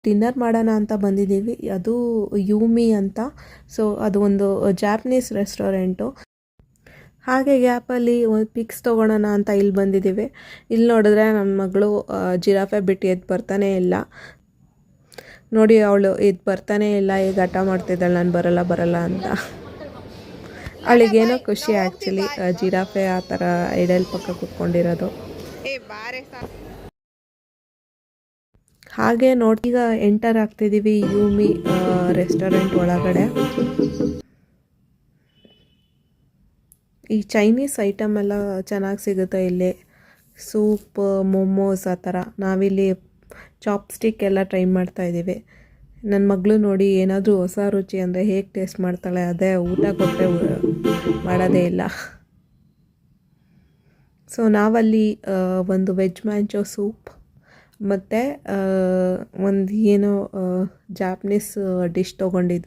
Dinner ಮಾಡೋಣ ಅಂತ ಬಂದಿದ್ದೀವಿ. ಅದು ಯೂಮಿ ಅಂತ. ಸೊ ಅದು ಒಂದು ಜಾಪನೀಸ್ ರೆಸ್ಟೋರೆಂಟು. ಹಾಗೆ ಗ್ಯಾಪಲ್ಲಿ ಒಂದು ಪಿಕ್ಸ್ ತೊಗೊಳೋಣ ಅಂತ ಇಲ್ಲಿ ಬಂದಿದ್ದೀವಿ. ಇಲ್ಲಿ ನೋಡಿದ್ರೆ ನನ್ನ ಮಗಳು ಜಿರಾಫೆ ಬಿಟ್ಟು ಎದ್ದು ಬರ್ತಾನೇ ಇಲ್ಲ. ನೋಡಿ ಅವಳು ಎದ್ದು ಬರ್ತಾನೇ ಇಲ್ಲ, ಈಗ ಹಠ ಮಾಡ್ತಿದ್ದಾಳೆ ನಾನು ಬರಲ್ಲ ಅಂತ. ಅವಳಿಗೇನೋ ಖುಷಿ ಆ್ಯಕ್ಚುಲಿ ಜಿರಾಫೆ ಆ ಥರ ಐಡಲ್ ಪಕ್ಕ ಕೂತ್ಕೊಂಡಿರೋದು. ಹಾಗೆ ನೋಡಿ ಈಗ ಎಂಟರ್ ಆಗ್ತಿದ್ದೀವಿ ಯೂಮಿ ರೆಸ್ಟೋರೆಂಟ್ ಒಳಗಡೆ. ಈ ಚೈನೀಸ್ ಐಟಮ್ ಎಲ್ಲ ಚೆನ್ನಾಗಿ ಸಿಗುತ್ತೆ ಇಲ್ಲಿ. ಸೂಪ್, ಮೊಮೋಸ್ ಆ ಥರ. ನಾವಿಲ್ಲಿ ಚಾಪ್ಸ್ಟಿಕ್ ಎಲ್ಲ ಟ್ರೈ ಮಾಡ್ತಾಯಿದ್ದೀವಿ. ನನ್ನ ಮಗಳು ನೋಡಿ ಏನಾದರೂ ಹೊಸ ರುಚಿ ಅಂದರೆ ಹೇಗೆ ಟೇಸ್ಟ್ ಮಾಡ್ತಾಳೆ, ಅದೇ ಊಟ ಕೊಟ್ಟರೆ ಮಾಡೋದೇ ಇಲ್ಲ. ಸೊ ನಾವಲ್ಲಿ ಒಂದು ವೆಜ್ ಮ್ಯಾಂಚೋ ಸೂಪ್ ಮತ್ತು ಒಂದು ಏನೋ ಜಾಪನೀಸ್ ಡಿಶ್ ತೊಗೊಂಡಿದ್ವಿ.